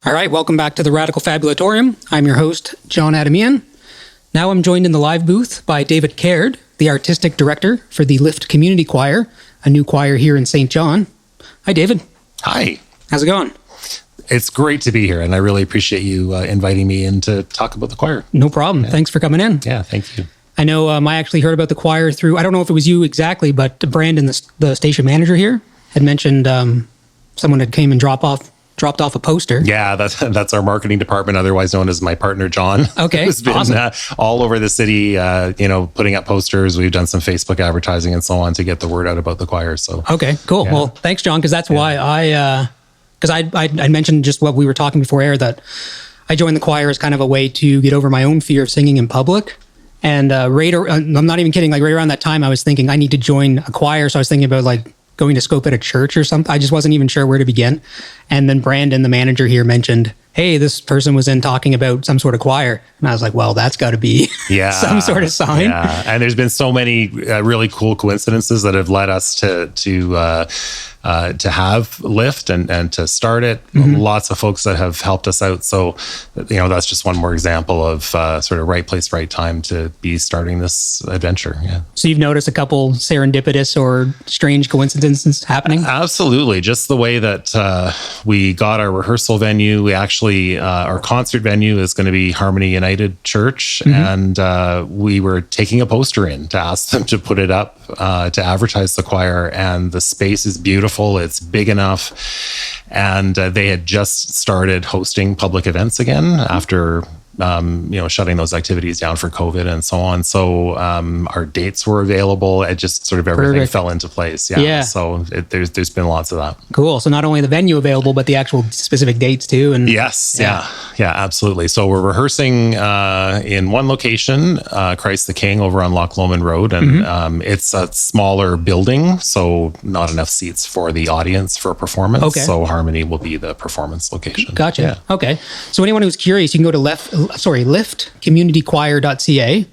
All right, welcome back to the Radical Fabulatorium. I'm your host, John Adamian. Now I'm joined in the live booth by David Caird, the artistic director for the Lift Community Choir, a new choir here in St. John. Hi, David. Hi. How's it going? It's great to be here, and I really appreciate you inviting me in to talk about the choir. No problem. Yeah. Thanks for coming in. Yeah, thank you. I know I actually heard about the choir through, I don't know if it was you exactly, but Brandon, the station manager here, had mentioned someone had came and dropped off a poster. Yeah, that's our marketing department, otherwise known as my partner, John. Okay, who's been awesome. All over the city, putting up posters. We've done some Facebook advertising and so on to get the word out about the choir. So okay, cool. Yeah. Well, thanks, John, because that's why I mentioned just what we were talking before air, that I joined the choir as kind of a way to get over my own fear of singing in public. And I'm not even kidding, like right around that time, I was thinking I need to join a choir. So I was thinking about like going to scope at a church or something. I just wasn't even sure where to begin. And then Brandon, the manager here, mentioned, hey, this person was in talking about some sort of choir. And I was like, well, that's got to be some sort of sign. Yeah, and there's been so many really cool coincidences that have led us to have Lift and to start it. Mm-hmm. Lots of folks that have helped us out. So, that's just one more example of sort of right place, right time to be starting this adventure. Yeah. So you've noticed a couple serendipitous or strange coincidences happening? Absolutely. Just the way that we got our rehearsal venue. We actually, our concert venue is going to be Harmony United Church. Mm-hmm. And we were taking a poster in to ask them to put it up to advertise the choir. And the space is beautiful. It's big enough, and they had just started hosting public events again after shutting those activities down for COVID and so on. So our dates were available. It just sort of everything fell into place. Yeah. So there's been lots of that. Cool. So not only the venue available, but the actual specific dates too. And yes. Yeah, absolutely. So we're rehearsing in one location, Christ the King over on Loch Lomond Road. And it's a smaller building, so not enough seats for the audience for a performance. Okay. So Harmony will be the performance location. Gotcha. Yeah. Okay. So anyone who's curious, you can go to liftcommunitychoir.ca.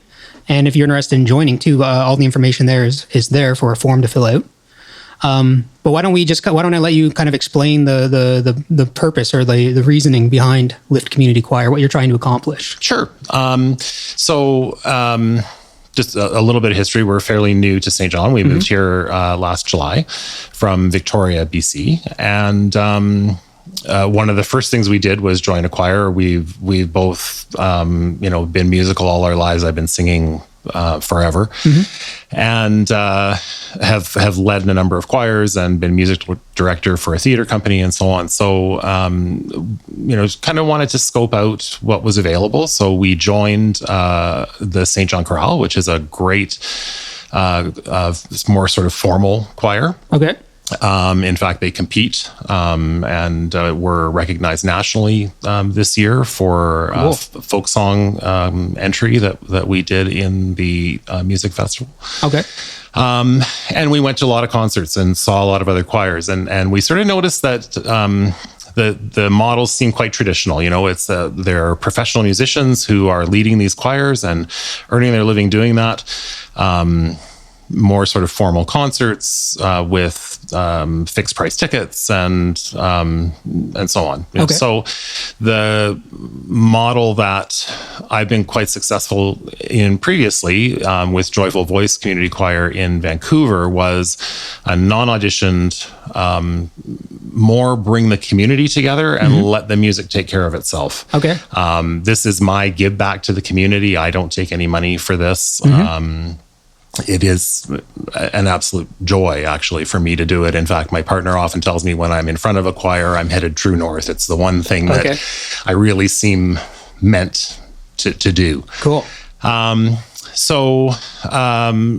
And if you're interested in joining too, all the information there is there for a form to fill out. But why don't I let you kind of explain the purpose or the reasoning behind Lift Community Choir, what you're trying to accomplish? Sure. Just a little bit of history. We're fairly new to St. John. We moved here last July from Victoria, BC. And one of the first things we did was join a choir. We've both, been musical all our lives. I've been singing forever, and have led a number of choirs and been music director for a theater company and so on. So, kind of wanted to scope out what was available. So we joined the St. John Chorale, which is a great, more sort of formal choir. Okay. In fact, they compete and were recognized nationally this year for folk song entry that we did in the music festival. Okay. And we went to a lot of concerts and saw a lot of other choirs, and we sort of noticed that the models seem quite traditional. It's there are professional musicians who are leading these choirs and earning their living doing that. More sort of formal concerts with fixed price tickets and so on. Okay. So the model that I've been quite successful in previously with Joyful Voice Community Choir in Vancouver was a non-auditioned, more bring the community together and let the music take care of itself. Okay. This is my give back to the community. I don't take any money for this. It is an absolute joy, actually, for me to do it. In fact, my partner often tells me when I'm in front of a choir, I'm headed true north. It's the one thing that I really seem meant to do. Cool. So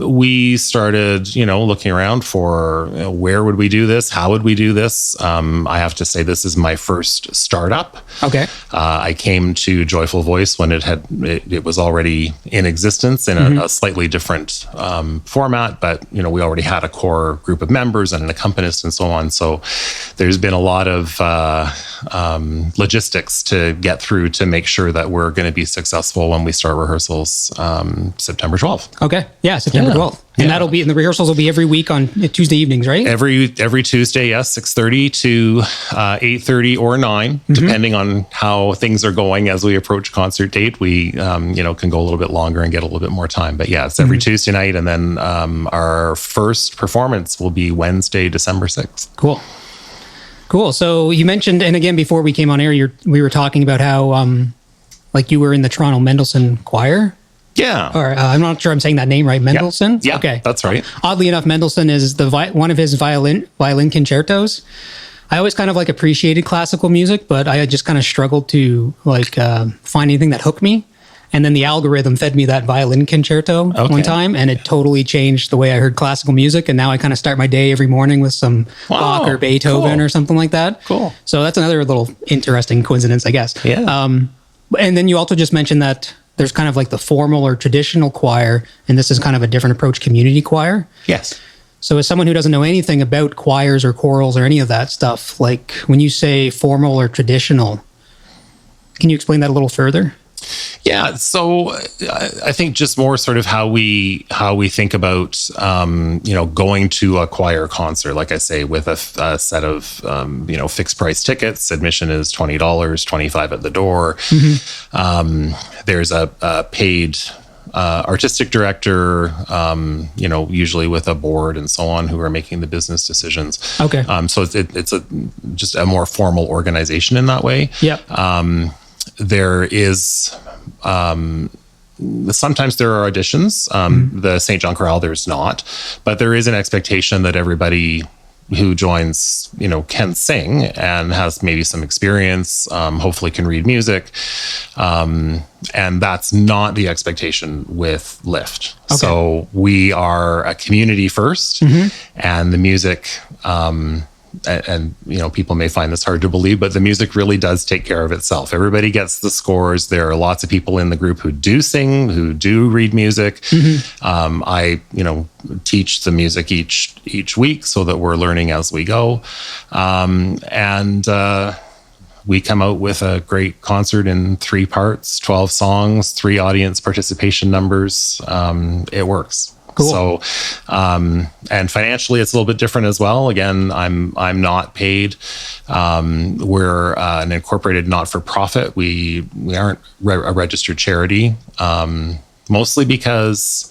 we started, looking around for where would we do this? How would we do this? I have to say this is my first startup. Okay. I came to Joyful Voice when it was already in existence in a slightly different format, but we already had a core group of members and an accompanist and so on. So there's been a lot of logistics to get through to make sure that we're going to be successful when we start rehearsals. September 12th. Okay. Yeah, September 12th. And that'll be, and the rehearsals will be every week on Tuesday evenings, right? Every Tuesday, yes, 6:30 to 8:30 or 9, depending on how things are going as we approach concert date. We, can go a little bit longer and get a little bit more time. But yeah, it's every Tuesday night. And then our first performance will be Wednesday, December 6th. Cool. So you mentioned, and again, before we came on air, we were talking about how, you were in the Toronto Mendelssohn choir. Yeah. Or I'm not sure I'm saying that name right. Mendelssohn? Yeah, okay. That's right. Oddly enough, Mendelssohn is one of his violin concertos. I always kind of appreciated classical music, but I just kind of struggled to find anything that hooked me. And then the algorithm fed me that violin concerto one time, and it totally changed the way I heard classical music. And now I kind of start my day every morning with some Bach or Beethoven or something like that. Cool. So that's another little interesting coincidence, I guess. Yeah. And then you also just mentioned that there's kind of the formal or traditional choir, and this is kind of a different approach, community choir. Yes. So as someone who doesn't know anything about choirs or chorals or any of that stuff, when you say formal or traditional, can you explain that a little further? Yeah, so I think just more sort of how we think about going to a choir concert. Like I say, with a set of fixed price tickets, admission is $20, $25 at the door. There's a paid artistic director, usually with a board and so on, who are making the business decisions. Okay. So it's just a more formal organization in that way. Yeah. There is sometimes there are auditions. The St. John Chorale, there's not, but there is an expectation that everybody who joins, can sing and has maybe some experience, hopefully can read music. And that's not the expectation with Lift. Okay. So we are a community first, and the music, and people may find this hard to believe, but the music really does take care of itself. Everybody gets the scores. There are lots of people in the group who do sing, who do read music. I teach the music each week so that we're learning as we go, and we come out with a great concert in 3 parts, 12 songs, 3 audience participation numbers. It works. Cool. So, and financially, it's a little bit different as well. Again, I'm not paid. We're an incorporated not-for-profit. We aren't a registered charity, mostly because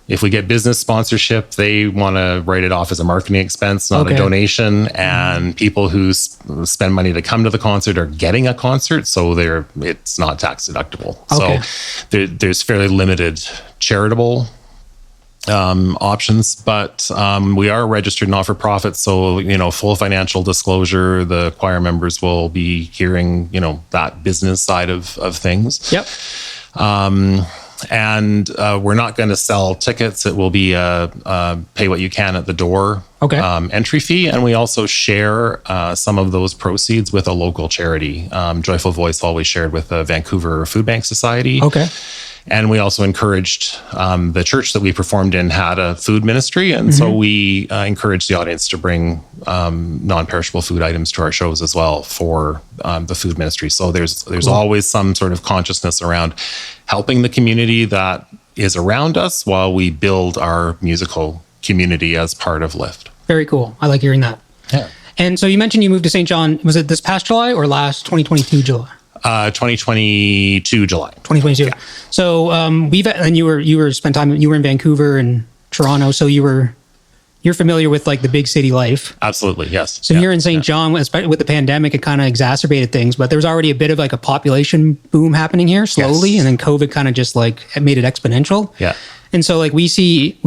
if we get business sponsorship, they want to write it off as a marketing expense, not a donation. And people who spend money to come to the concert are getting a concert, so it's not tax deductible. Okay. So there's fairly limited charitable options, but we are a registered not-for-profit, so full financial disclosure. The choir members will be hearing that business side of things. Yep. And we're not going to sell tickets. It will be a pay what you can at the door entry fee, and we also share some of those proceeds with a local charity. Joyful Voice always shared with the Vancouver Food Bank Society. Okay. And we also encouraged, the church that we performed in had a food ministry. And so we encouraged the audience to bring non-perishable food items to our shows as well for the food ministry. So there's always some sort of consciousness around helping the community that is around us while we build our musical community as part of Lift. Very cool. I like hearing that. Yeah. And so you mentioned you moved to St. John. Was it this past July or last 2022 July? 2022 July. 2022. Yeah. So you were in Vancouver and Toronto, so you're familiar with the big city life. Absolutely, yes. So here in St. John, especially with the pandemic, it kind of exacerbated things, but there was already a bit of a population boom happening here slowly, and then COVID kind of just made it exponential. Yeah. And so we see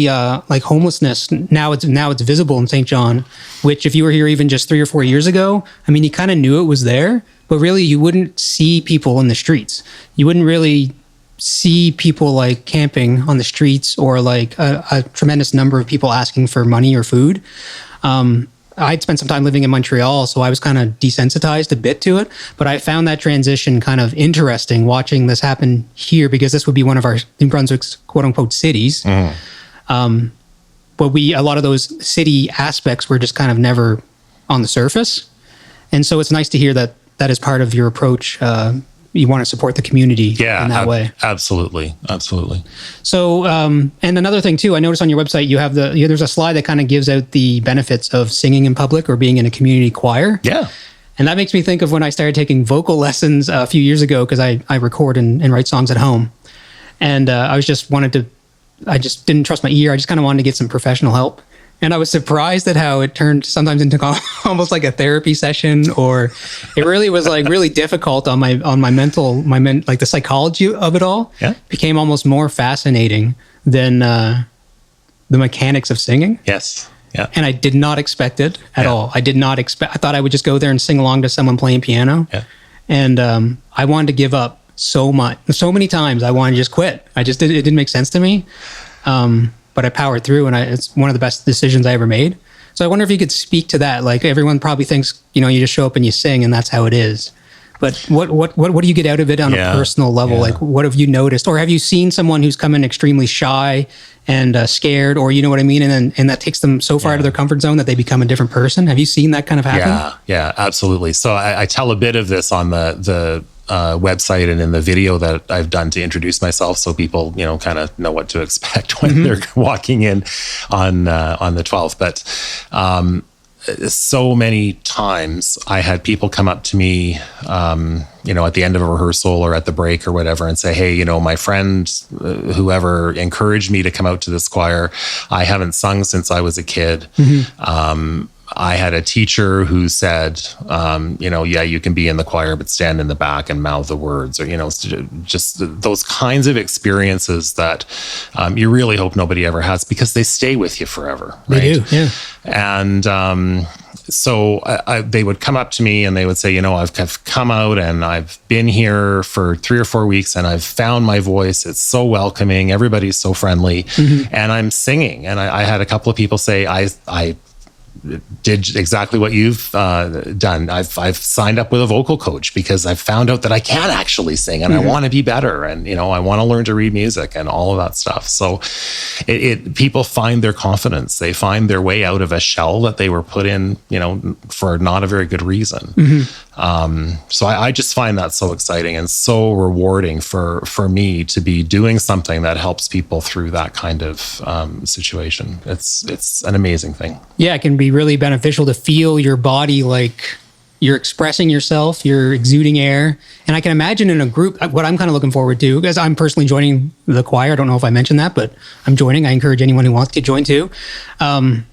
homelessness now it's visible in St. John, which if you were here even just 3 or 4 years ago, you kind of knew it was there, but really you wouldn't see people in the streets. You wouldn't really see people camping on the streets or a tremendous number of people asking for money or food. I'd spent some time living in Montreal, so I was kind of desensitized a bit to it, but I found that transition kind of interesting watching this happen here, because this would be one of our New Brunswick's quote unquote cities. But a lot of those city aspects were just kind of never on the surface. And so it's nice to hear that is part of your approach you want to support the community in that way. Absolutely. So, and another thing too, I noticed on your website, you have there's a slide that kind of gives out the benefits of singing in public or being in a community choir. Yeah. And that makes me think of when I started taking vocal lessons a few years ago, because I record and write songs at home. And I just didn't trust my ear. I just kind of wanted to get some professional help. And I was surprised at how it turned sometimes into almost like a therapy session, or it really was like really difficult on my like the psychology of it all. Yeah. Became almost more fascinating than the mechanics of singing. Yes. Yeah. And I did not expect it at all. I thought I would just go there and sing along to someone playing piano. Yeah. And I wanted to give up so many times. I wanted to just quit. It didn't make sense to me. But I powered through, and it's one of the best decisions I ever made. So I wonder if you could speak to that. Like, everyone probably thinks, you just show up and you sing and that's how it is. But what do you get out of it on a personal level? Like, what have you noticed? Or have you seen someone who's come in extremely shy and scared, or you know what I mean? And that takes them so far out of their comfort zone that they become a different person. Have you seen that kind of happen? Yeah, absolutely. So I tell a bit of this on the website and in the video that I've done to introduce myself, so people, kind of know what to expect when they're walking in on the 12th. But so many times I had people come up to me, at the end of a rehearsal or at the break or whatever, and say, hey, my friend, whoever encouraged me to come out to this choir, I haven't sung since I was a kid. I had a teacher who said, you can be in the choir, but stand in the back and mouth the words, or, just those kinds of experiences that you really hope nobody ever has, because they stay with you forever. Right? They do, yeah. And so they would come up to me and they would say, I've come out and I've been here for 3 or 4 weeks and I've found my voice. It's so welcoming. Everybody's so friendly. And I'm singing. And I had a couple of people say, I did exactly what you've done. I've signed up with a vocal coach because I've found out that I can actually sing, and I want to be better, and I want to learn to read music and all of that stuff. So people find their confidence. They find their way out of a shell that they were put in, for not a very good reason. So I just find that so exciting and so rewarding for me to be doing something that helps people through that kind of situation. It's an amazing thing. Yeah, it can be really beneficial to feel your body like you're expressing yourself, you're exuding air. And I can imagine in a group, what I'm kind of looking forward to, because I'm personally joining the choir. I don't know if I mentioned that, but I'm joining. I encourage anyone who wants to join too. I'm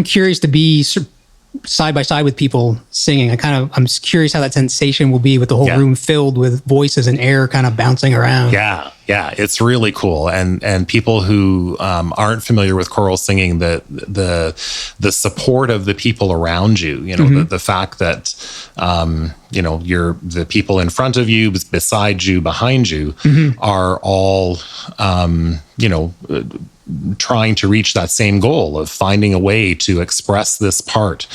curious to be side by side with people singing. I'm curious how that sensation will be with the whole room filled with voices and air kind of bouncing around. Yeah, it's really cool. And people who aren't familiar with choral singing, the support of the people around you, the fact that you're the people in front of you, beside you, behind you, are all trying to reach that same goal of finding a way to express this part,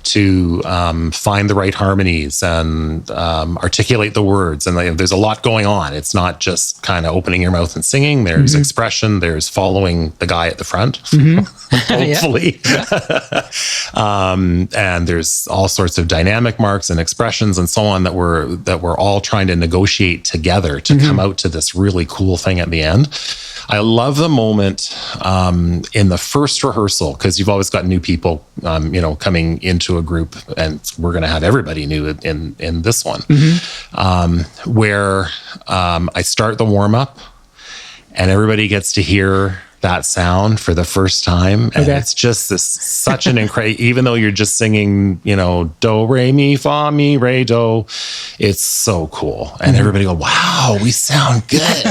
to find the right harmonies and articulate the words. And there's a lot going on. It's not just kind of opening your mouth and singing. There's expression. There's following the guy at the front, hopefully. And there's all sorts of dynamic marks and expressions and so on that we're all trying to negotiate together to come out to this really cool thing at the end. I love the moment in the first rehearsal, because you've always got new people, coming into a group, and we're going to have everybody new in this one, where I start the warm up, and everybody gets to hear that sound for the first time. And it's just such an incredible, even though you're just singing, do, re, mi, fa, mi, re, do, it's so cool. And everybody go, wow, we sound good,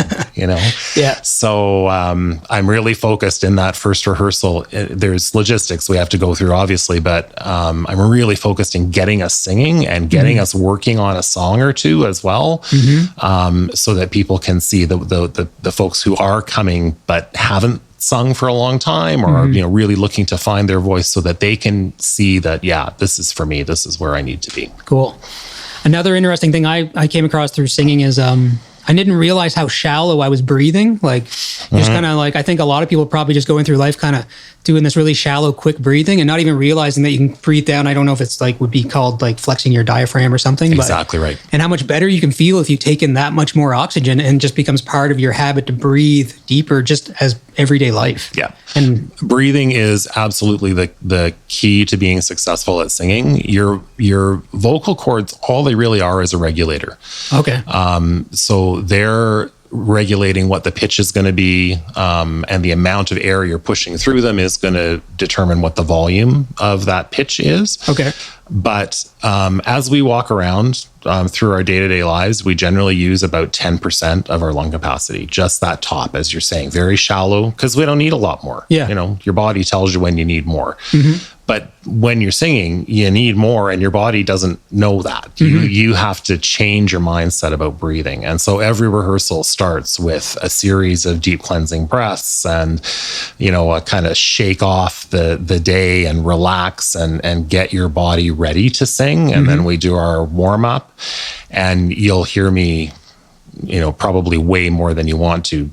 Yeah. So I'm really focused in that first rehearsal. There's logistics we have to go through, obviously, but I'm really focused in getting us singing and getting us working on a song or two as well, so that people can see the folks who are coming but haven't sung for a long time, or really looking to find their voice, so that they can see that, this is for me, this is where I need to be. Cool. Another interesting thing I came across through singing is I didn't realize how shallow I was breathing. Like, just kind of like, I think a lot of people probably just going through life kind of doing this really shallow, quick breathing and not even realizing that you can breathe down. I don't know if it's like would be called like flexing your diaphragm or something. Exactly right. And how much better you can feel if you take in that much more oxygen and just becomes part of your habit to breathe deeper just as everyday life. Yeah. And breathing is absolutely the key to being successful at singing. Your vocal cords, all they really are is a regulator. okay. So they're regulating what the pitch is going to be, and the amount of air you're pushing through them is going to determine what the volume of that pitch is. Okay. But as we walk around through our day-to-day lives, we generally use about 10% of our lung capacity, just that top, as you're saying, very shallow, because we don't need a lot more. Yeah. You know, your body tells you when you need more. Mm-hmm. But when you're singing, you need more, and your body doesn't know that. Mm-hmm. You have to change your mindset about breathing. And so every rehearsal starts with a series of deep cleansing breaths and, you know, a kind of shake off the day and relax and get your body ready to sing. And then we do our warm up, and you'll hear me, you know, probably way more than you want to,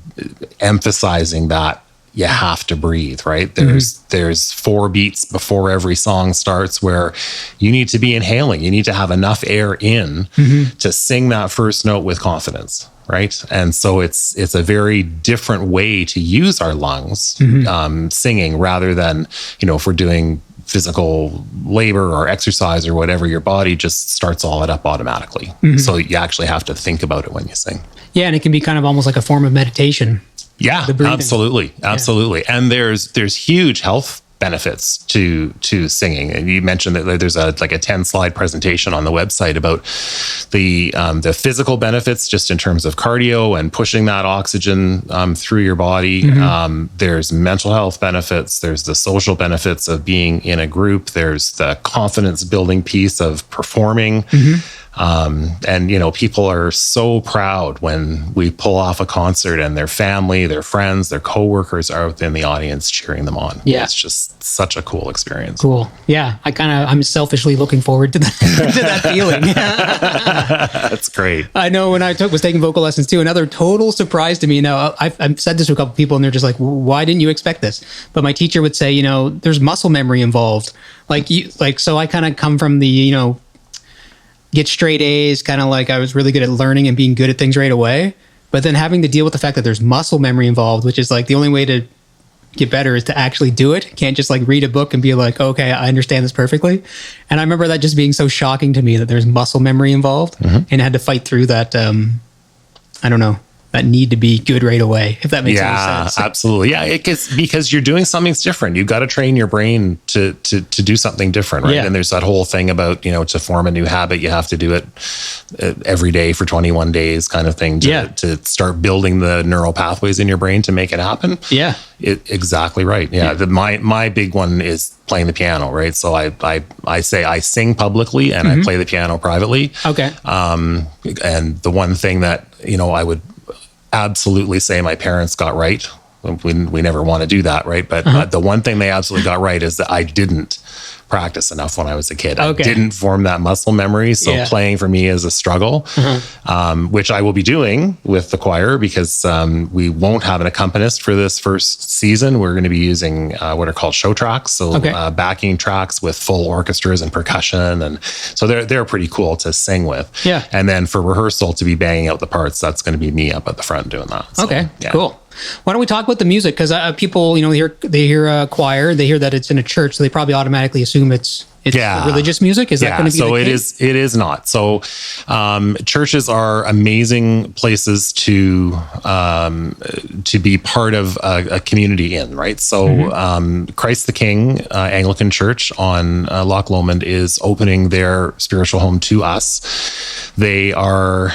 emphasizing that you have to breathe, right? There's 4 beats before every song starts where you need to be inhaling. You need to have enough air in to sing that first note with confidence, right? And so it's a very different way to use our lungs, singing, rather than, you know, if we're doing physical labor or exercise or whatever, your body just starts all it up automatically. So you actually have to think about it when you sing. Yeah. And it can be kind of almost like a form of meditation. Yeah, absolutely. And there's huge health benefits to singing. And you mentioned that there's a 10-slide presentation on the website about the physical benefits, just in terms of cardio and pushing that oxygen through your body. There's mental health benefits. There's the social benefits of being in a group. There's the confidence building piece of performing. And, you know, people are so proud when we pull off a concert and their family, their friends, their coworkers are within the audience cheering them on. Yeah. It's just such a cool experience. Cool. Yeah. I'm selfishly looking forward to that, to that feeling. That's great. I know when I was taking vocal lessons too, another total surprise to me. Now, I've said this to a couple people and they're just like, why didn't you expect this? But my teacher would say, you know, there's muscle memory involved. So I kind of come from the, you know, get straight A's, kind of like I was really good at learning and being good at things right away. But then having to deal with the fact that there's muscle memory involved, which is like the only way to get better is to actually do it. Can't just like read a book and be like, okay, I understand this perfectly. And I remember that just being so shocking to me that there's muscle memory involved, and I had to fight through that. I don't know, that need to be good right away, if that makes any sense. Yeah, absolutely. Yeah, because you're doing something different. You've got to train your brain to do something different, right? Yeah. And there's that whole thing about, you know, to form a new habit, you have to do it every day for 21 days kind of thing to start building the neural pathways in your brain to make it happen. Yeah. Exactly right. Yeah. My big one is playing the piano, right? So I say I sing publicly and I play the piano privately. Okay. And the one thing that, you know, I would absolutely say my parents got right. We never want to do that, right? But the one thing they absolutely got right is that I didn't practice enough when I was a kid. Okay. I didn't form that muscle memory. So playing for me is a struggle, which I will be doing with the choir, because we won't have an accompanist for this first season. We're going to be using what are called show tracks. So backing tracks with full orchestras and percussion. And so they're pretty cool to sing with. Yeah. And then for rehearsal to be banging out the parts, that's going to be me up at the front doing that. So, okay, cool. Why don't we talk about the music? Because people, you know, they hear a choir, they hear that it's in a church, so they probably automatically assume it's religious music. Is that going to be the case? It is not. So churches are amazing places to be part of a community in, right? So Christ the King Anglican Church on Loch Lomond is opening their spiritual home to us. They are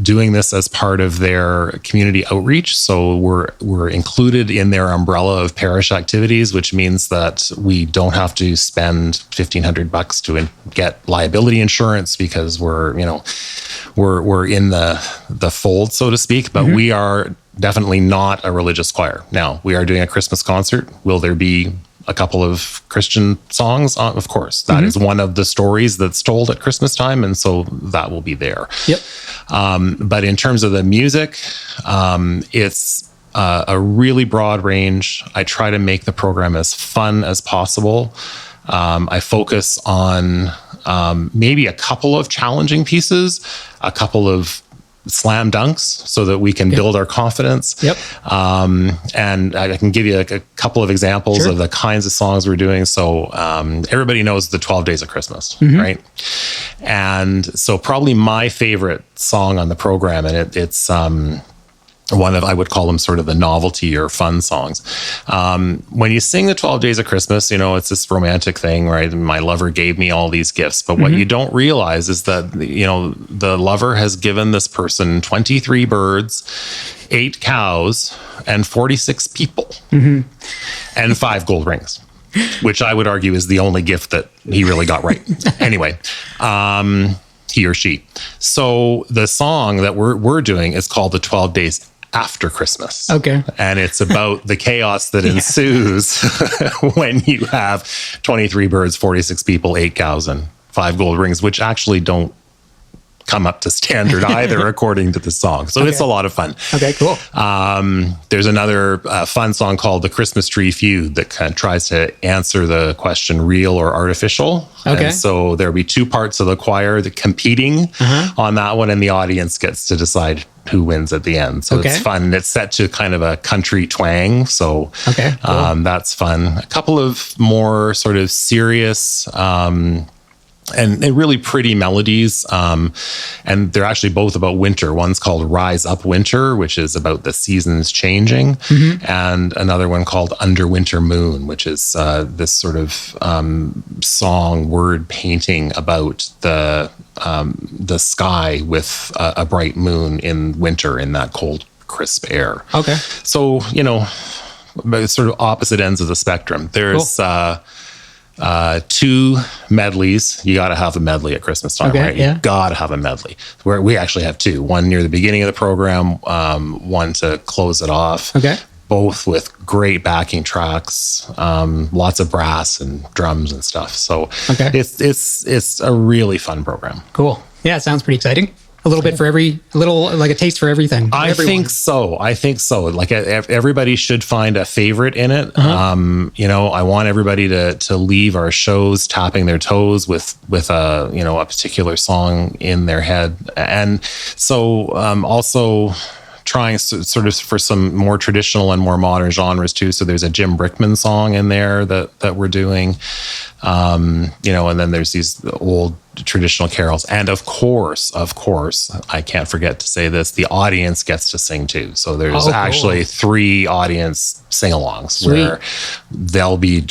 doing this as part of their community outreach. So we're included in their umbrella of parish activities, which means that we don't have to spend $1,500 to get liability insurance, because we're in the fold, so to speak. But we are definitely not a religious choir. Now, we are doing a Christmas concert. Will there be a couple of Christian songs? Of course. That is one of the stories that's told at Christmas time, and so that will be there. Yep. But in terms of the music, a really broad range. I try to make the program as fun as possible. I focus on maybe a couple of challenging pieces, a couple of slam dunks so that we can build our confidence. Yep. And I can give you like a couple of examples of the kinds of songs we're doing. So everybody knows the 12 Days of Christmas, right? And so probably my favorite song on the program, and it's one of, I would call them sort of the novelty or fun songs. When you sing the 12 Days of Christmas, it's this romantic thing, right? My lover gave me all these gifts. But what you don't realize is that, the lover has given this person 23 birds, 8 cows, and 46 people, and 5 gold rings, which I would argue is the only gift that he really got right. Anyway, he or she. So the song that we're doing is called the 12 Days After Christmas. Okay. And it's about the chaos that ensues when you have 23 birds, 46 people, 8 cows, and 5 gold rings, which actually don't come up to standard either, according to the song. So it's a lot of fun. Okay, cool. There's another fun song called The Christmas Tree Feud that kind of tries to answer the question, real or artificial. Okay. And so there'll be 2 parts of the choir that competing on that one, and the audience gets to decide who wins at the end. So it's fun. It's set to kind of a country twang. So cool. That's fun. A couple of more sort of serious and really pretty melodies. And they're actually both about winter. One's called Rise Up Winter, which is about the seasons changing. And another one called Under Winter Moon, which is this sort of song word painting about the sky with a bright moon in winter in that cold, crisp air. Okay. So, sort of opposite ends of the spectrum. There's... Cool. 2 medleys. You got to have a medley at Christmas time, right? You got to have a medley. Where we actually have 2. One near the beginning of the program, one to close it off. Okay. Both with great backing tracks, lots of brass and drums and stuff. So it's a really fun program. Cool. Yeah, it sounds pretty exciting. A little bit for like a taste for everything. I think so. Like everybody should find a favorite in it. I want everybody to leave our shows tapping their toes with a particular song in their head. And so also trying sort of for some more traditional and more modern genres too. So there's a Jim Brickman song in there that we're doing. And then there's these old traditional carols. And of course, I can't forget to say this, the audience gets to sing too. So there's actually 3 audience sing-alongs where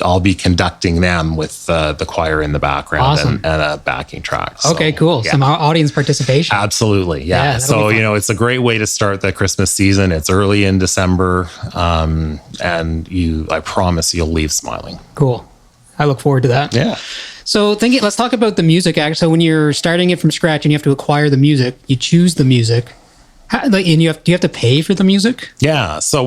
I'll be conducting them with the choir in the background and a backing track. So, okay, cool. Yeah. Some audience participation. Absolutely. Yeah. So, it's a great way to start the Christmas season. It's early in December. And I promise you'll leave smiling. Cool. I look forward to that. Yeah. So let's talk about the music act. So when you're starting it from scratch and you have to acquire the music, you choose the music. Do you have to pay for the music? Yeah. So,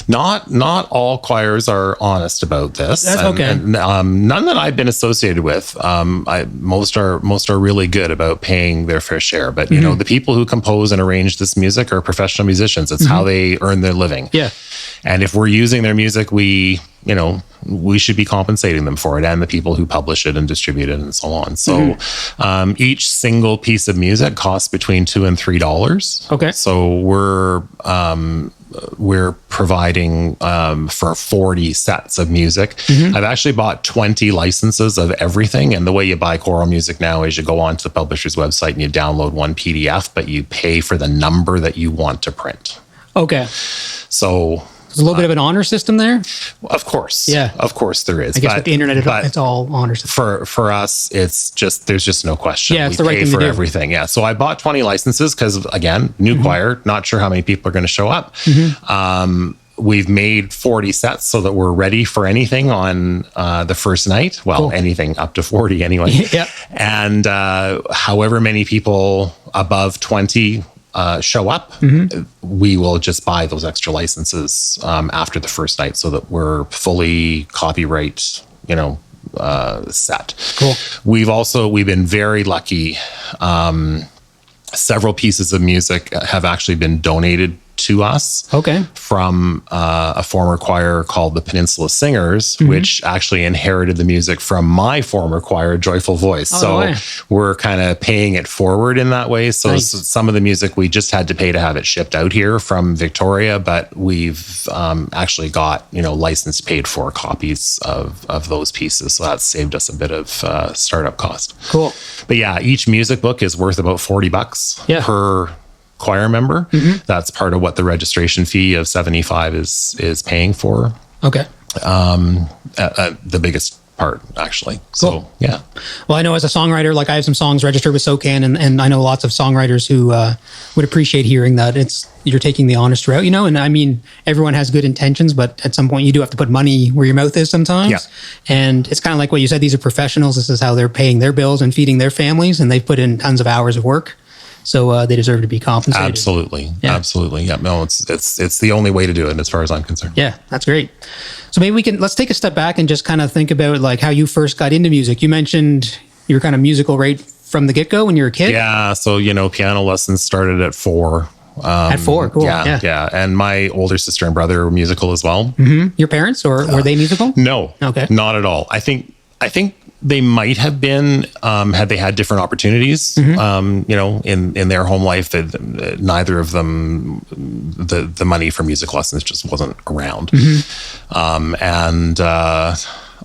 not all choirs are honest about this. That's okay. And, none that I've been associated with. Most are really good about paying their fair share. But the people who compose and arrange this music are professional musicians. It's how they earn their living. Yeah. And if we're using their music, we should be compensating them for it, and the people who publish it and distribute it and so on. So each single piece of music costs between $2 and $3. Okay. So we're providing for 40 sets of music. I've actually bought 20 licenses of everything. And the way you buy choral music now is you go onto the publisher's website and you download one PDF, but you pay for the number that you want to print. Okay. So there's a little bit of an honor system there? Of course. Yeah. Of course there is. I guess with the internet, it's all honor system. For us, there's just no question. Yeah, it's the right thing to do. We pay for everything. Yeah. So I bought 20 licenses because, again, new choir, not sure how many people are going to show up. We've made 40 sets so that we're ready for anything on the first night. Well, anything up to 40 anyway. Yeah. And however many people above 20 show up, we will just buy those extra licenses after the first night so that we're fully copyright, set. Cool. We've been very lucky. Several pieces of music have actually been donated to us. Okay. From a former choir called the Peninsula Singers, which actually inherited the music from my former choir, Joyful Voice. So we're kind of paying it forward in that way. So some of the music we just had to pay to have it shipped out here from Victoria, but we've actually got, licensed paid for copies of those pieces. So that saved us a bit of startup cost. Cool. But yeah, each music book is worth about $40 per choir member. That's part of what the registration fee of $75 is paying for. Okay. The biggest part, actually. So, cool. Yeah. Well, I know as a songwriter, like I have some songs registered with SOCAN, and I know lots of songwriters who would appreciate hearing that you're taking the honest route, and I mean, everyone has good intentions, but at some point you do have to put money where your mouth is sometimes. Yeah. And it's kind of like what you said, these are professionals. This is how they're paying their bills and feeding their families, and they've put in tons of hours of work. So they deserve to be compensated. Absolutely. Yeah. Absolutely. Yeah. No, it's the only way to do it as far as I'm concerned. Yeah, that's great. So maybe let's take a step back and just kind of think about like how you first got into music. You mentioned you were kind of musical right from the get-go when you were a kid. Yeah. So, piano lessons started at 4. At 4, cool. Yeah. And my older sister and brother were musical as well. Your parents, or were they musical? No. Okay. Not at all. I think they might have been, had they had different opportunities, in their home life. That neither of them, the money for music lessons just wasn't around. And I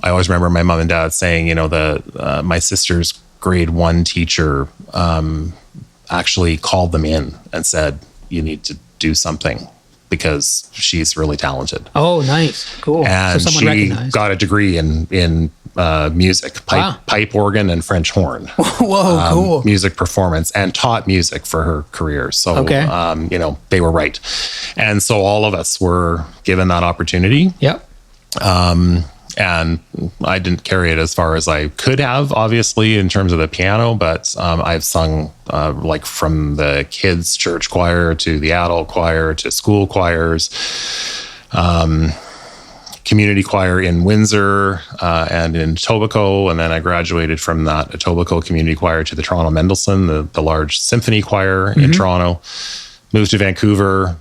always remember my mom and dad saying, my sister's grade 1 teacher actually called them in and said, "You need to do something, because she's really talented." Oh, nice. Cool. And so she got a degree in music, pipe organ and French horn. Whoa, cool. Music performance, and taught music for her career. So, they were right. And so all of us were given that opportunity. Yep. And I didn't carry it as far as I could have, obviously, in terms of the piano, but I've sung like from the kids' church choir to the adult choir to school choirs, community choir in Windsor and in Etobicoke. And then I graduated from that Etobicoke community choir to the Toronto Mendelssohn, the large symphony choir in Toronto. Moved to Vancouver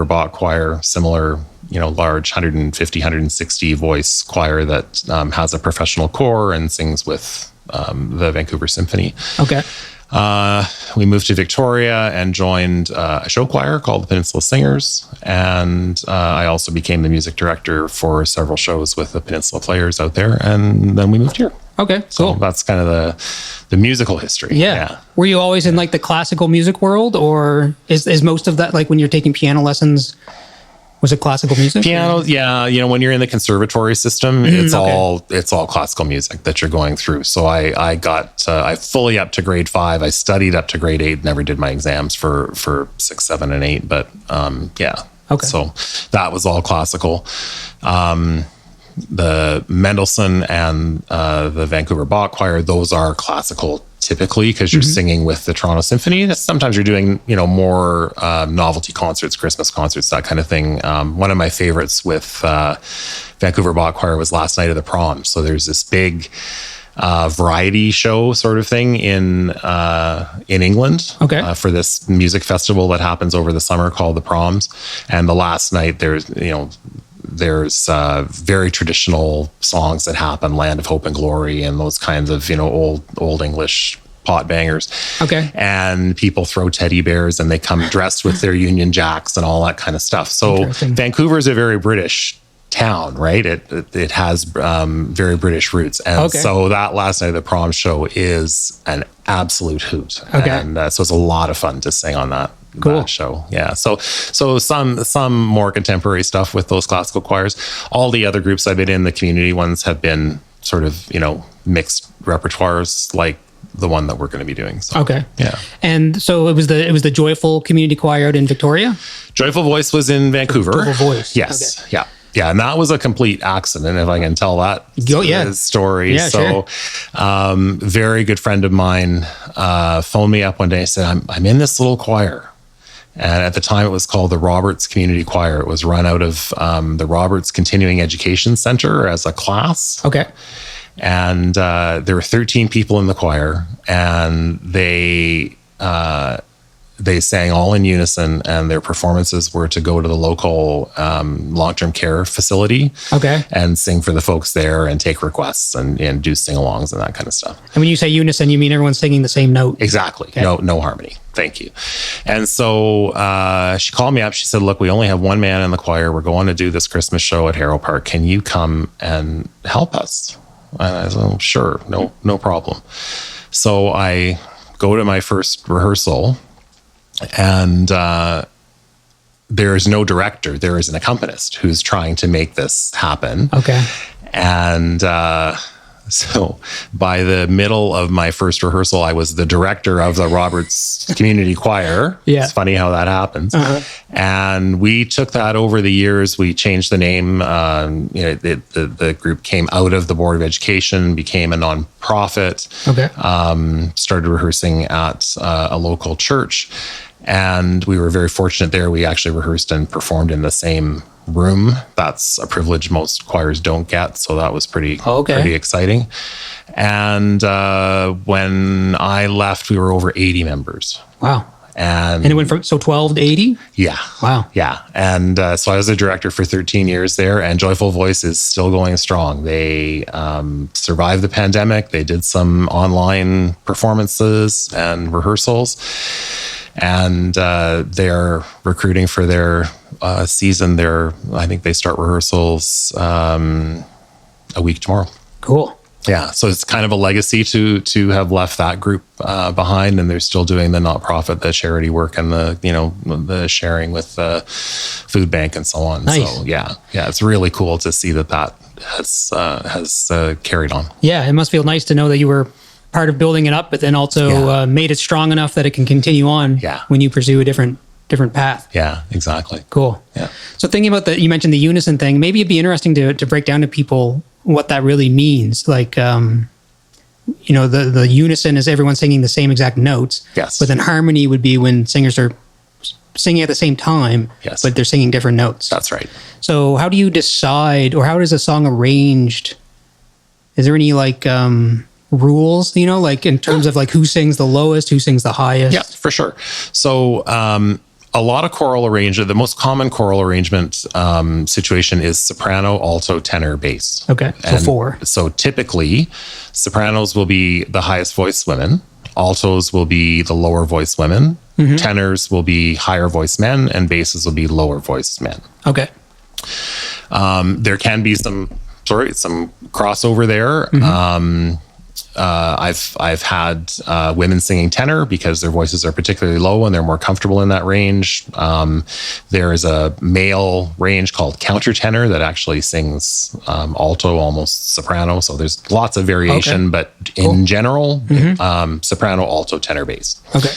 Bach choir, similar, large 150, 160 voice choir that has a professional corps and sings with the Vancouver Symphony. Okay. We moved to Victoria and joined a show choir called the Peninsula Singers. And I also became the music director for several shows with the Peninsula Players out there. And then we moved here. Okay, cool. So that's kind of the musical history. Yeah. Were you always in like the classical music world, or is most of that, like when you're taking piano lessons, was it classical music? Piano, yeah. When you're in the conservatory system, it's all classical music that you're going through. So I got fully up to grade 5. I studied up to grade 8. Never did my exams for 6, 7, and 8. But yeah. Okay. So that was all classical. The Mendelssohn and the Vancouver Bach choir, those are classical typically, because you're singing with the Toronto Symphony. Sometimes you're doing, more novelty concerts, Christmas concerts, that kind of thing. One of my favorites with Vancouver Bach choir was Last Night of the Proms. So there's this big variety show sort of thing in England for this music festival that happens over the summer called the Proms. And the last night there's very traditional songs that happen, Land of Hope and Glory, and those kinds of, old English pot bangers. Okay. And people throw teddy bears and they come dressed with their Union Jacks and all that kind of stuff. So Vancouver is a very British town, right? It has very British roots. And so that Last Night of the Prom show is an absolute hoot. Okay. And so it's a lot of fun to sing on that. Cool. That show. Yeah. So some more contemporary stuff with those classical choirs. All the other groups I've been in, the community ones, have been sort of, mixed repertoires like the one that we're going to be doing. So, okay. Yeah. And so it was the Joyful Community Choir out in Victoria? Joyful Voice was in Vancouver. Joyful Voice. Yes. Okay. Yeah. Yeah, and that was a complete accident, if I can tell that story. Yeah, so, very good friend of mine phoned me up one day and said, I'm in this little choir. And at the time, it was called the Roberts Community Choir. It was run out of the Roberts Continuing Education Center as a class. Okay. And there were 13 people in the choir, and they they sang all in unison, and their performances were to go to the local long-term care facility, and sing for the folks there, and take requests, and do sing-alongs and that kind of stuff. And when you say unison, you mean everyone's singing the same note? Exactly. Okay. No harmony. Thank you. And so she called me up. She said, "Look, we only have one man in the choir. We're going to do this Christmas show at Harrow Park. Can you come and help us?" And I said, "Oh, sure, no problem." So I go to my first rehearsal, and there is no director. There is an accompanist who's trying to make this happen. Okay. And so by the middle of my first rehearsal, I was the director of the Roberts Community Choir. Yeah. It's funny how that happens. And we took that over the years. We changed the name. The group came out of the Board of Education, became a nonprofit. Started rehearsing at a local church. And we were very fortunate there. We actually rehearsed and performed in the same room. That's a privilege most choirs don't get. So that was pretty exciting. And when I left, we were over 80 members. Wow. And it went from 12 to 80? Yeah. Wow. Yeah. And so I was a director for 13 years there, and Joyful Voice is still going strong. They survived the pandemic. They did some online performances and rehearsals. And they're recruiting for their season. I think they start rehearsals a week tomorrow. Cool. Yeah, so it's kind of a legacy to have left that group behind, and they're still doing the nonprofit, the charity work, and the sharing with the food bank and so on. Nice. So yeah, it's really cool to see that has carried on. Yeah, it must feel nice to know that you were part of building it up, but then also made it strong enough that it can continue on when you pursue a different path. Yeah, exactly. Cool. Yeah. So thinking about that, you mentioned the unison thing. Maybe it'd be interesting to break down to people what that really means. Like, the unison is everyone singing the same exact notes. Yes. But then harmony would be when singers are singing at the same time, but they're singing different notes. That's right. So how do you decide, or how is a song arranged? Is there any rules, like in terms of like who sings the lowest, who sings the highest? Yeah, for sure. So a lot of choral arrangement, the most common choral arrangement situation is soprano, alto, tenor, bass. Okay, so 4. So typically, sopranos will be the highest voiced women, altos will be the lower voiced women, tenors will be higher voiced men, and basses will be lower voiced men. Okay. There can be some crossover there. I've had women singing tenor because their voices are particularly low and they're more comfortable in that range. There is a male range called countertenor that actually sings alto, almost soprano. So there's lots of variation, but in general, soprano, alto, tenor, bass. Okay.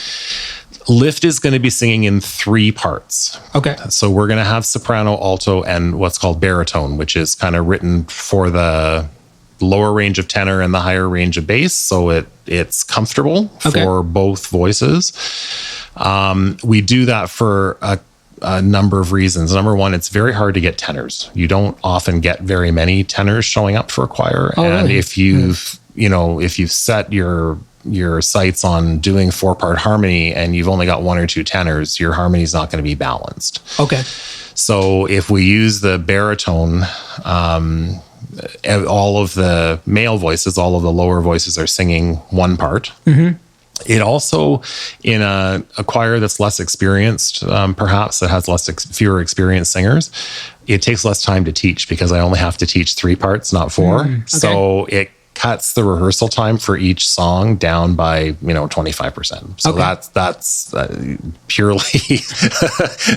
Lift is going to be singing in 3 parts. Okay. So we're going to have soprano, alto, and what's called baritone, which is kind of written for the lower range of tenor and the higher range of bass. So it's comfortable for both voices. We do that for a number of reasons. Number one, it's very hard to get tenors. You don't often get very many tenors showing up for a choir. And if you've set your sights on doing 4-part harmony and you've only got 1 or 2 tenors, your harmony is not going to be balanced. Okay. So if we use the baritone, all of the male voices, all of the lower voices are singing 1 part. It also, in a choir that's less experienced, perhaps that has fewer experienced singers, it takes less time to teach because I only have to teach 3 parts, not 4. Okay. So it cuts the rehearsal time for each song down by 25%. So that's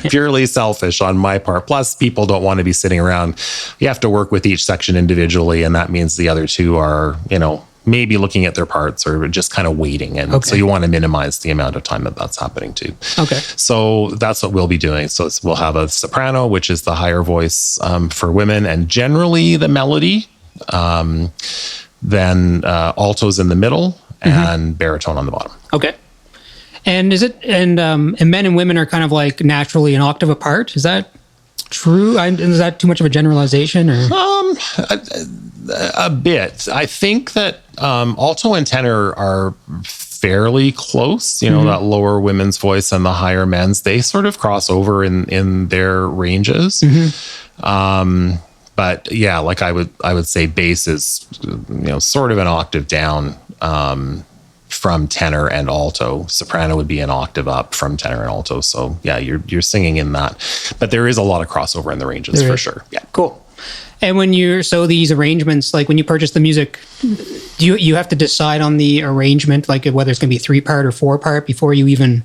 purely selfish on my part. Plus, people don't want to be sitting around. You have to work with each section individually, and that means the other 2 are maybe looking at their parts or just kind of waiting. And so you want to minimize the amount of time that's happening too. Okay. So that's what we'll be doing. So we'll have a soprano, which is the higher voice for women, and generally the melody. Then altos in the middle and baritone on the bottom. Okay. And is it and men and women are kind of like naturally an octave apart? Is that true? Is that too much of a generalization? Or a bit. I think that alto and tenor are fairly close, that lower women's voice and the higher men's, they sort of cross over in their ranges. But yeah, like I would say bass is, sort of an octave down from tenor and alto. Soprano would be an octave up from tenor and alto. So yeah, you're singing in that. But there is a lot of crossover in the ranges for sure. Yeah. Cool. And when these arrangements, like when you purchase the music, do you have to decide on the arrangement, like whether it's going to be 3-part or 4-part before you even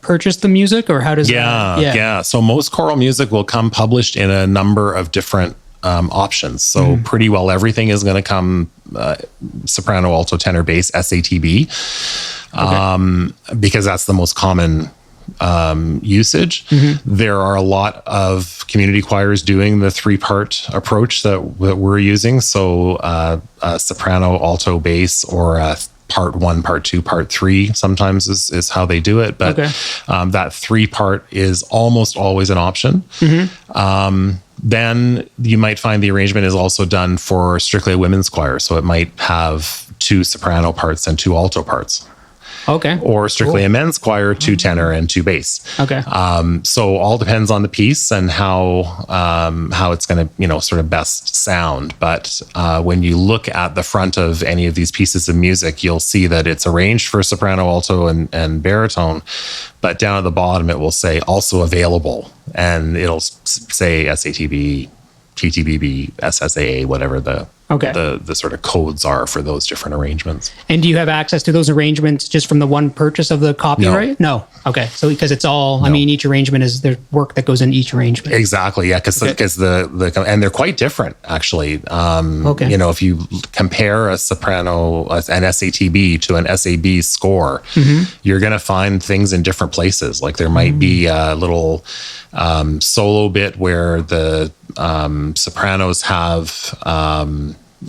purchase the music, or how does that? Yeah. So most choral music will come published in a number of different options. So pretty well everything is going to come soprano, alto, tenor, bass, SATB, because that's the most common usage. There are a lot of community choirs doing the 3-part approach that we're using. So soprano, alto, bass, or part 1, part 2, part 3 sometimes is how they do it. But that 3-part is almost always an option. Then you might find the arrangement is also done for strictly a women's choir. So it might have 2 soprano parts and 2 alto parts. Okay. Or strictly a men's choir, 2 tenor and 2 bass. Okay. So all depends on the piece and how it's going to, sort of best sound. But when you look at the front of any of these pieces of music, you'll see that it's arranged for soprano, alto, and baritone. But down at the bottom, it will say also available, and it'll say SATB, TTBB, SSAA, whatever the sort of codes are for those different arrangements. And do you have access to those arrangements just from the one purchase of the copyright? No. Okay. So because it's all, each arrangement is there's work that goes in each arrangement. Exactly. Yeah. Because and they're quite different actually. If you compare a soprano, an SATB to an SAB score, you're going to find things in different places. Like there might be a little solo bit where the sopranos have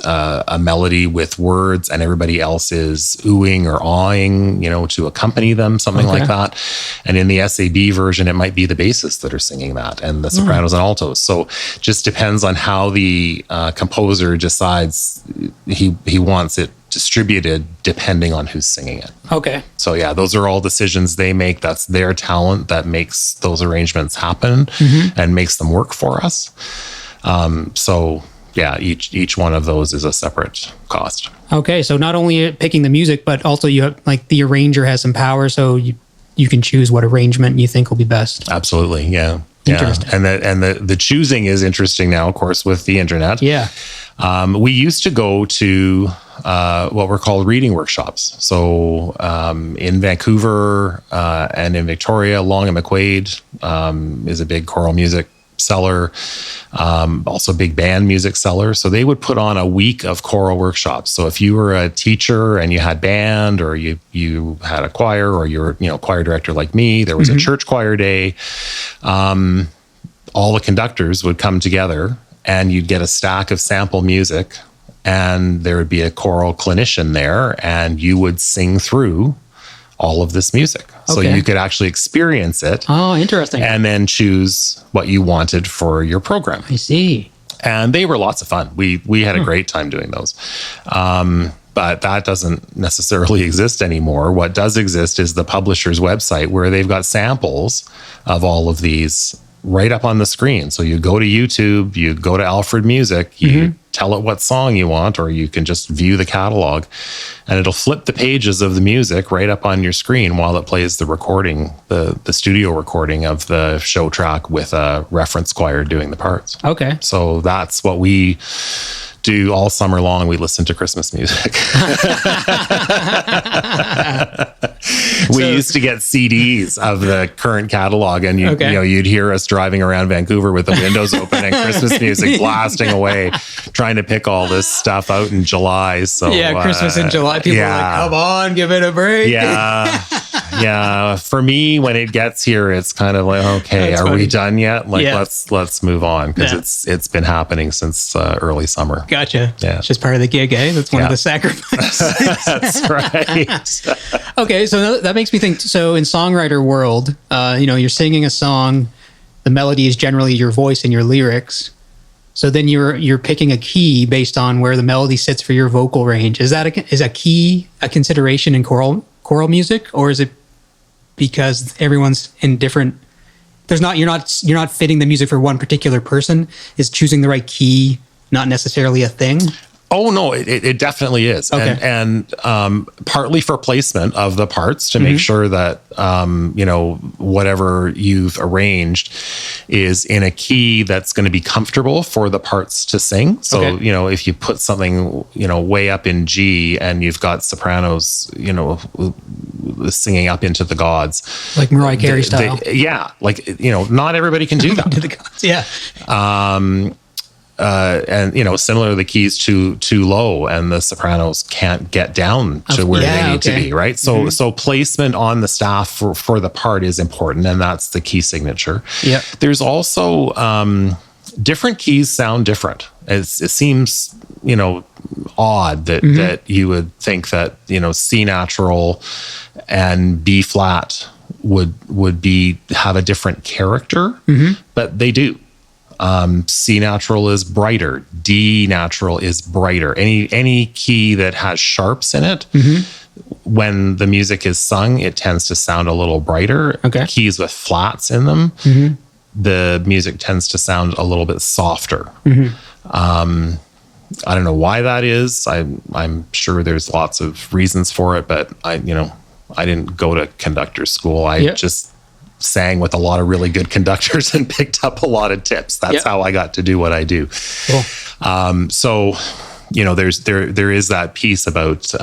a melody with words and everybody else is oohing or awing, to accompany them, something like that. And in the SAB version, it might be the bassists that are singing that and the sopranos and altos. So just depends on how the composer decides he wants it distributed depending on who's singing it. Okay. So yeah, those are all decisions they make. That's their talent that makes those arrangements happen and makes them work for us. Yeah, each one of those is a separate cost. Okay, so not only picking the music, but also you have the arranger has some power, so you can choose what arrangement you think will be best. Absolutely, yeah. Interesting. Yeah. And the choosing is interesting now, of course, with the internet. Yeah. We used to go to what were called reading workshops. So in Vancouver and in Victoria, Long and McQuaid is a big choral music seller, also big band music seller. So they would put on a week of choral workshops. So if you were a teacher and you had band, or you had a choir, or you're choir director like me, there was a church choir day. All the conductors would come together and you'd get a stack of sample music, and there would be a choral clinician there, and you would sing through all of this music. So you could actually experience it. Oh, interesting. And then choose what you wanted for your program. I see. And they were lots of fun. We had a great time doing those. But that doesn't necessarily exist anymore. What does exist is the publisher's website, where they've got samples of all of these right up on the screen. So you go to YouTube, you go to Alfred Music, you tell it what song you want, or you can just view the catalog, and it'll flip the pages of the music right up on your screen while it plays the recording, the studio recording of the show track with a reference choir doing the parts. Okay. So that's what we do all summer long. We listen to Christmas music. We used to get CDs of the current catalog, and you'd hear us driving around Vancouver with the windows open and Christmas music blasting away, trying to pick all this stuff out in July. So Christmas in July, people are like, come on, give it a break. Yeah. Yeah. For me, when it gets here, it's kind of like, okay, that's funny. We done yet? Let's move on, because it's been happening since early summer. Gotcha. Yeah. It's just part of the gig, eh? That's one of the sacrifices. That's right. Okay, so that makes me think. So in songwriter world, you're singing a song, the melody is generally your voice and your lyrics. So then you're picking a key based on where the melody sits for your vocal range. Is a key a consideration in choral choral music, or is it because everyone's in different? You're not fitting the music for one particular person. Is choosing the right key not necessarily a thing? Oh no, it definitely is. Okay. And partly for placement of the parts to make sure that whatever you've arranged is in a key that's going to be comfortable for the parts to sing. So if you put something way up in G and you've got sopranos singing up into the gods, like Mariah Carey style. Not everybody can do that. To the gods, yeah. And similar, the keys too low and the sopranos can't get down to where they need to be, right? So so placement on the staff for the part is important, and that's the key signature. Yeah. There's also different keys sound different. It seems odd that you would think that C natural and B flat would have a different character, but they do. C natural is brighter. D natural is brighter. Any key that has sharps in it, when the music is sung, it tends to sound a little brighter. Okay. Keys with flats in them, the music tends to sound a little bit softer. I don't know why that is. I'm sure there's lots of reasons for it, but I didn't go to conductor school. I just sang with a lot of really good conductors and picked up a lot of tips. That's how I got to do what I do. Cool. So there is that piece about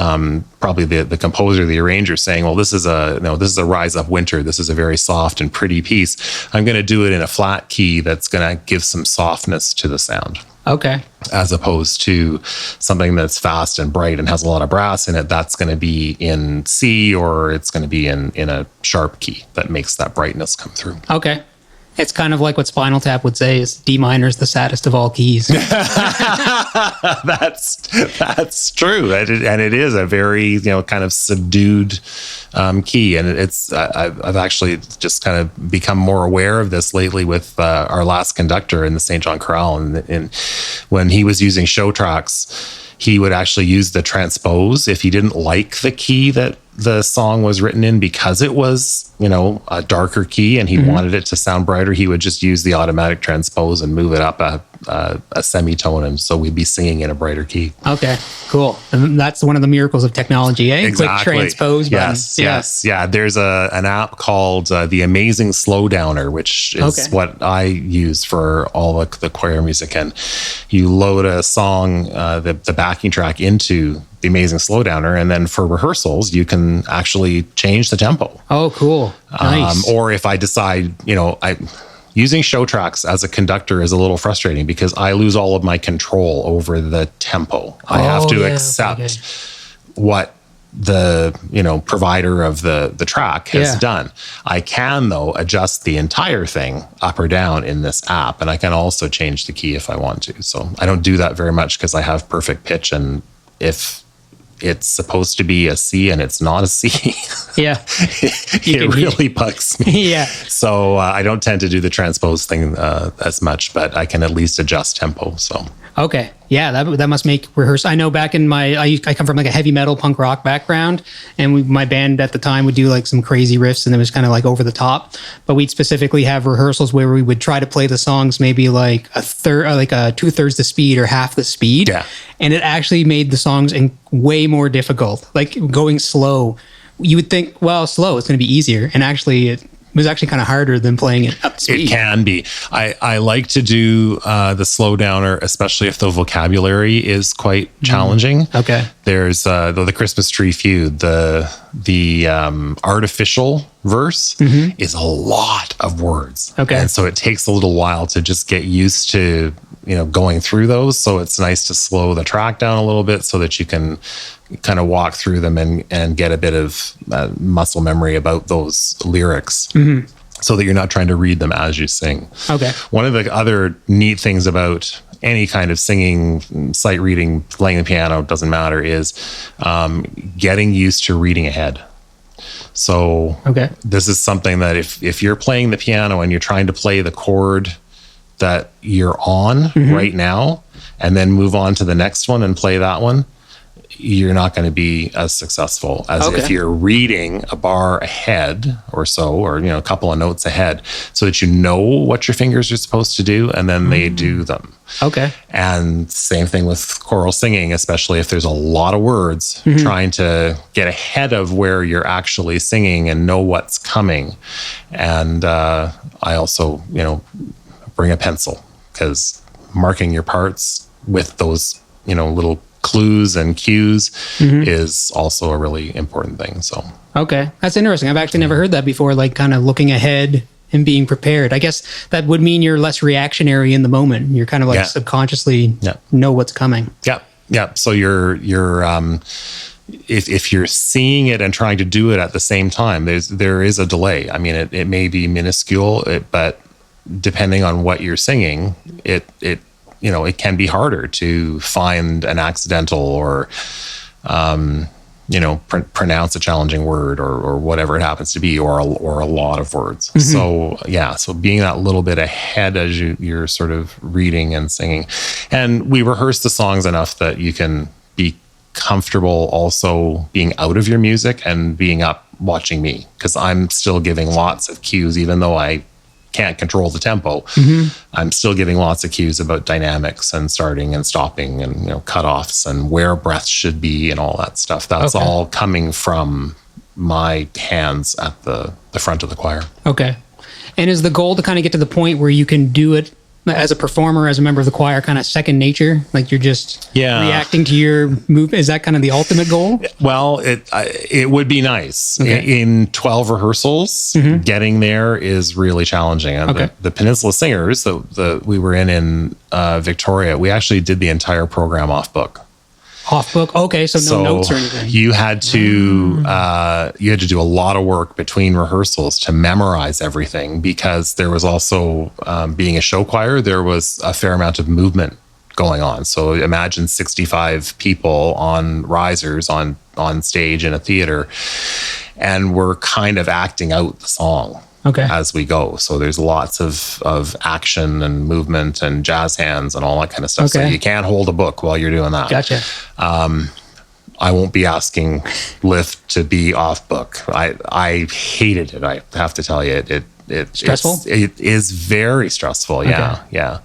probably the composer, the arranger saying, well, this is a Rise Up Winter. This is a very soft and pretty piece. I'm going to do it in a flat key that's going to give some softness to the sound. Okay. As opposed to something that's fast and bright and has a lot of brass in it, that's going to be in C, or it's going to be in a sharp key that makes that brightness come through. Okay. It's kind of like what Spinal Tap would say is D minor is the saddest of all keys. That's true. And it is a very, kind of subdued key. And I've actually just kind of become more aware of this lately with our last conductor in the St. John Chorale. And when he was using show tracks, he would actually use the transpose if he didn't like the key that the song was written in, because it was, a darker key and he wanted it to sound brighter. He would just use the automatic transpose and move it up a semitone, and so we'd be singing in a brighter key. Okay, cool. And that's one of the miracles of technology, eh? Exactly. Quick transpose button. Yes. Yeah. There's an app called the Amazing Slowdowner, which is what I use for all the choir music. And you load a song, the backing track into the Amazing Slowdowner, and then for rehearsals, you can actually change the tempo. Oh, cool. Nice. Or if I decide, using show tracks as a conductor is a little frustrating because I lose all of my control over the tempo. I have to accept what the provider of the track has done. I can, though, adjust the entire thing up or down in this app, and I can also change the key if I want to. So I don't do that very much because I have perfect pitch, and if it's supposed to be a C and it's not a C, it really bugs me. Yeah. So I don't tend to do the transpose thing as much, but I can at least adjust tempo. So okay, yeah, that must make rehearse. I know back in I come from like a heavy metal punk rock background, and my band at the time would do like some crazy riffs, and it was kind of like over the top. But we'd specifically have rehearsals where we would try to play the songs maybe like a third, like 2/3 the speed or half the speed. Yeah. And it actually made the songs way more difficult. Like going slow, you would think, well, slow, it's going to be easier, and actually it was actually kind of harder than playing it up to speed. It can be. I like to do the slowdowner, especially if the vocabulary is quite challenging. Okay. There's the Christmas Tree Feud, the artificial verse is a lot of words. Okay. And so it takes a little while to just get used to going through those. So it's nice to slow the track down a little bit so that you can kind of walk through them and get a bit of muscle memory about those lyrics so that you're not trying to read them as you sing. Okay. One of the other neat things about any kind of singing, sight reading, playing the piano, doesn't matter, is getting used to reading ahead. So this is something that if you're playing the piano and you're trying to play the chord that you're on right now and then move on to the next one and play that one, you're not going to be as successful as if you're reading a bar ahead or so, or, a couple of notes ahead, so that you know what your fingers are supposed to do, and then they do them. Okay. And same thing with choral singing, especially if there's a lot of words, trying to get ahead of where you're actually singing and know what's coming. And I also, bring a pencil, because marking your parts with those, little clues and cues is also a really important thing. So, okay. That's interesting. I've actually never heard that before, like kind of looking ahead and being prepared. I guess that would mean you're less reactionary in the moment. You're kind of like subconsciously know what's coming. Yeah. Yeah. So you're if you're seeing it and trying to do it at the same time, there is a delay. I mean, it may be minuscule, but depending on what you're singing, it can be harder to find an accidental or, pronounce a challenging word or whatever it happens to be, or a lot of words. So being that little bit ahead as you're sort of reading and singing. And we rehearse the songs enough that you can be comfortable also being out of your music and being up watching me, because I'm still giving lots of cues, even though I can't control the tempo. I'm still giving lots of cues about dynamics and starting and stopping and cutoffs and where breaths should be and all that stuff. That's all coming from my hands at the front of the choir. Okay. And is the goal to kind of get to the point where you can do it as a performer, as a member of the choir, kind of second nature? Like you're just reacting to your move? Is that kind of the ultimate goal? Well, it would be nice. In 12 rehearsals, getting there is really challenging. And the Peninsula Singers that we were in Victoria, we actually did the entire program off book. Off book? Okay, so no notes or anything. You had to do a lot of work between rehearsals to memorize everything, because there was also, being a show choir, there was a fair amount of movement going on. So imagine 65 people on risers on stage in a theater, and we're kind of acting out the song. As we go. So there's lots of action and movement and jazz hands and all that kind of stuff. So you can't hold a book while you're doing that. Gotcha. I won't be asking Lift to be off book. I hated it. I have to tell you, it stressful. It is very stressful. Yeah. Yeah.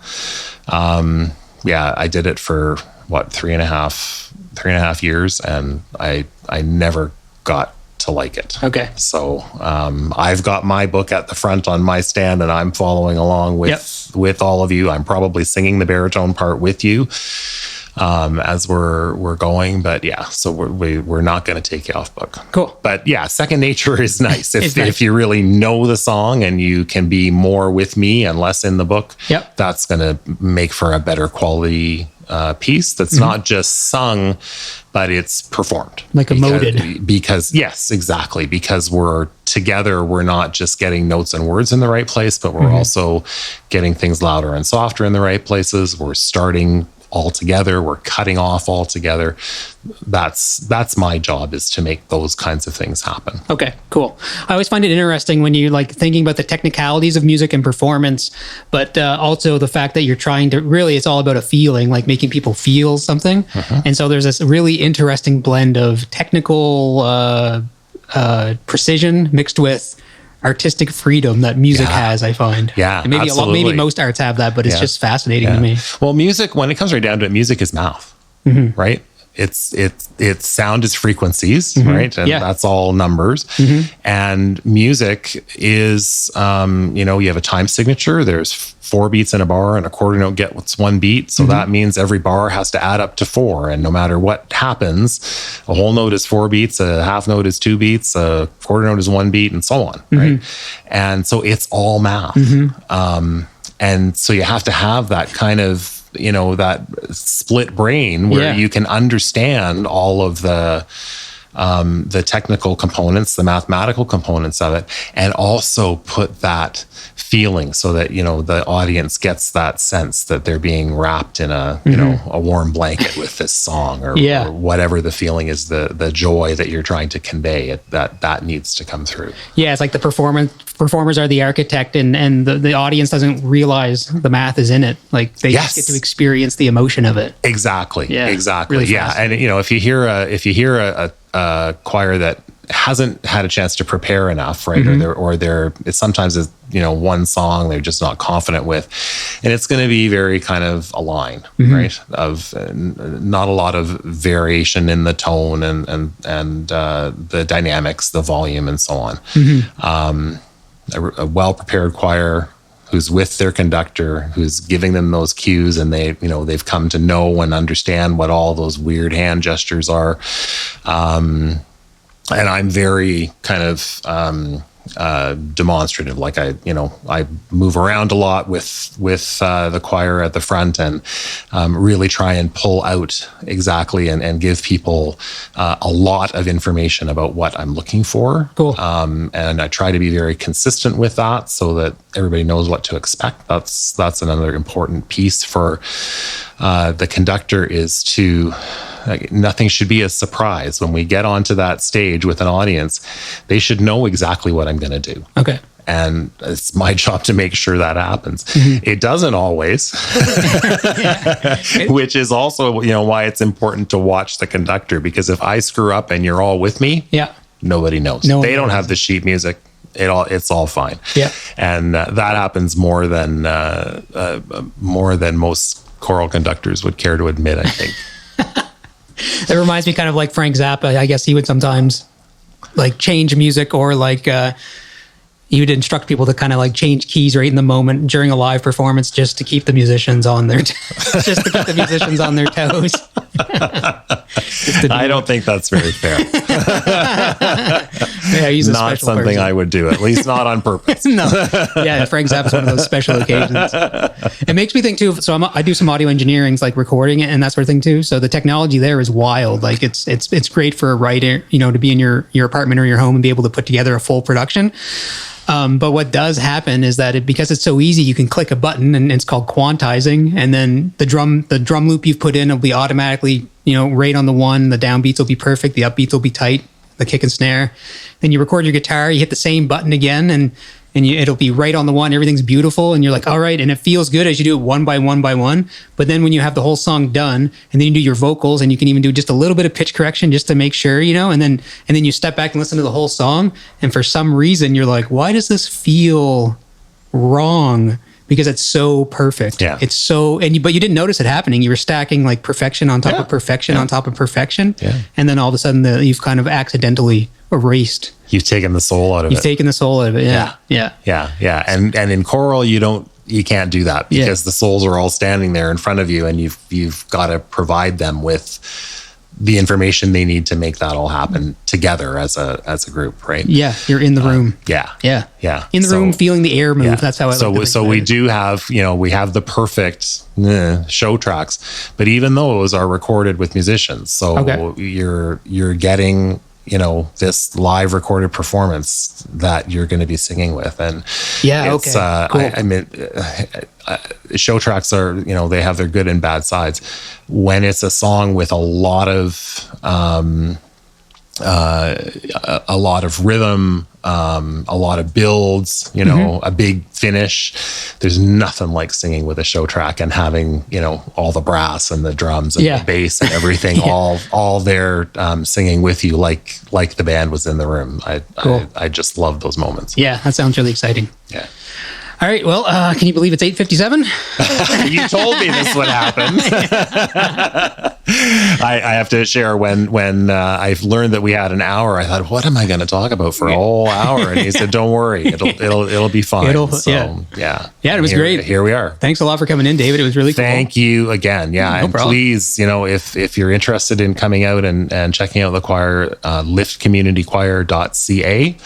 I did it for 3.5 years, and I never got to like it. So I've got my book at the front on my stand, and I'm following along with all of you. I'm probably singing the baritone part with you as we're going. But so we're not going to take you off book. Cool. But second nature is nice. If you really know the song and you can be more with me and less in the book, that's going to make for a better quality piece that's not just sung, but it's performed. Like emoted. Because, yes, exactly. Because we're together, we're not just getting notes and words in the right place, but we're also getting things louder and softer in the right places. We're starting all together. We're cutting off all together. That's my job, is to make those kinds of things happen. Okay, cool. I always find it interesting when you thinking about the technicalities of music and performance, but also the fact that you're trying to really, it's all about a feeling, like making people feel something. And so there's this really interesting blend of technical precision mixed with artistic freedom that music has, I find. Yeah, and maybe maybe most arts have that, but it's just fascinating to me. Well, music, when it comes right down to it, music is mouth, right? It's sound is frequencies, right? And that's all numbers. And music is, you have a time signature. There's 4 beats in a bar, and a quarter note gets 1 beat. So that means every bar has to add up to 4. And no matter what happens, a whole note is 4 beats, a half note is 2 beats, a quarter note is 1 beat, and so on, right? And so it's all math. And so you have to have that kind of, that split brain where you can understand all of the the technical components, the mathematical components of it, and also put that feeling so that, the audience gets that sense that they're being wrapped in a, a warm blanket with this song or whatever the feeling is, the joy that you're trying to convey, that needs to come through. Yeah, it's like the performers are the architect and the audience doesn't realize the math is in it. Like they just get to experience the emotion of it. Exactly. Yeah, exactly. Really yeah. And if you hear a choir that hasn't had a chance to prepare enough, right? Or they're sometimes it's, one song they're just not confident with, and it's going to be very kind of a line, right? Of not a lot of variation in the tone and the dynamics, the volume, and so on. A well-prepared choir who's with their conductor, who's giving them those cues, and they've come to know and understand what all those weird hand gestures are. And I'm very kind of demonstrative. Like I move around a lot with the choir at the front and really try and pull out exactly and give people a lot of information about what I'm looking for. Cool. And I try to be very consistent with that so that everybody knows what to expect. That's another important piece for the conductor is to. Nothing should be a surprise. When we get onto that stage with an audience, they should know exactly what I'm going to do. Okay. And it's my job to make sure that happens. It doesn't always, which is also, why it's important to watch the conductor, because if I screw up and you're all with me, nobody knows. They don't have the sheet music. It's all fine. Yeah. And that happens more than most choral conductors would care to admit, I think. It reminds me kind of like Frank Zappa. I guess he would sometimes like change music or like he would instruct people to kind of like change keys right in the moment during a live performance just to keep the musicians on their toes. I don't think that's very fair. He's not something person. I would do, at least not on purpose. No. Yeah, Frank Zappa's one of those special occasions. It makes me think too, so I do some audio engineering, like recording it and that sort of thing too. So the technology there is wild. Like it's great for a writer, to be in your apartment or your home and be able to put together a full production. But what does happen is that because it's so easy, you can click a button and it's called quantizing. And then the drum loop you've put in will be automatically, right on the one. The downbeats will be perfect. The upbeats will be tight. The kick and snare. Then you record your guitar. You hit the same button again, and it'll be right on the one. Everything's beautiful, and you're like, all right. And it feels good as you do it one by one by one. But then when you have the whole song done, and then you do your vocals, and you can even do just a little bit of pitch correction just to make sure, and then you step back and listen to the whole song, and for some reason you're like, why does this feel wrong? Because it's so perfect. Yeah. It's so, but you didn't notice it happening. You were stacking like perfection on top of perfection on top of perfection. Yeah. And then all of a sudden you've kind of accidentally erased. You've taken the soul out of it. You've taken the soul out of it. Yeah. And in choral, you can't do that because the souls are all standing there in front of you, and you've got to provide them with the information they need to make that all happen together as a group, right? Yeah, you're in the room. Yeah. In the room, feeling the air move. That's how I like to So we do have, we have the perfect show tracks, but even those are recorded with musicians. So you're getting, this live recorded performance that you're going to be singing with, and cool. I mean. Show tracks are, they have their good and bad sides. When it's a song with a lot of rhythm, a lot of builds, a big finish, there's nothing like singing with a show track and having, all the brass and the drums and the bass and everything all there singing with you like the band was in the room. I just love those moments. Yeah, that sounds really exciting. Yeah. All right. Well, can you believe it's 8:57? You told me this would happen. I have to share when I've learned that we had an hour, I thought, what am I going to talk about for a whole hour? And he said, don't worry, it'll be fine. It was great. Here we are. Thanks a lot for coming in, David. It was really cool. Thank you again. Yeah. No problem. Please, if you're interested in coming out and checking out the choir, liftcommunitychoir.ca.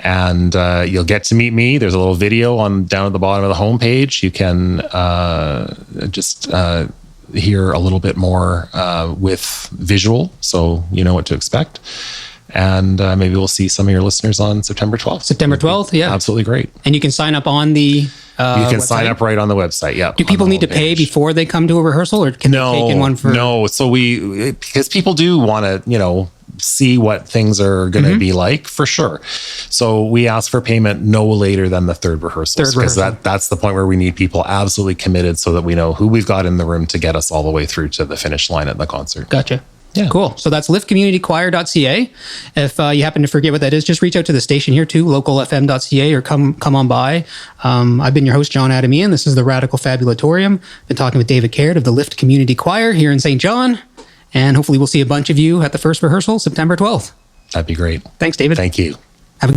And you'll get to meet me. There's a little video down at the bottom of the homepage. You can just here a little bit more with visual, so you know what to expect. And maybe we'll see some of your listeners on September 12th. September 12th, yeah. Absolutely great. And you can sign up on the You can website? sign up right on the website, yeah. Do people need to pay before they come to a rehearsal, or can they take in one for... No, so because people do want to, see what things are going to be like, for sure. So we ask for payment no later than the third rehearsal, because that's the point where we need people absolutely committed so that we know who we've got in the room to get us all the way through to the finish line at the concert. Gotcha. Yeah. Cool. So that's liftcommunitychoir.ca. If you happen to forget what that is, just reach out to the station here too, localfm.ca, or come on by. I've been your host, John Adamian. This is the Radical Fabulatorium. Been talking with David Caird of the Lift Community Choir here in St. John. And hopefully we'll see a bunch of you at the first rehearsal, September 12th. That'd be great. Thanks, David. Thank you.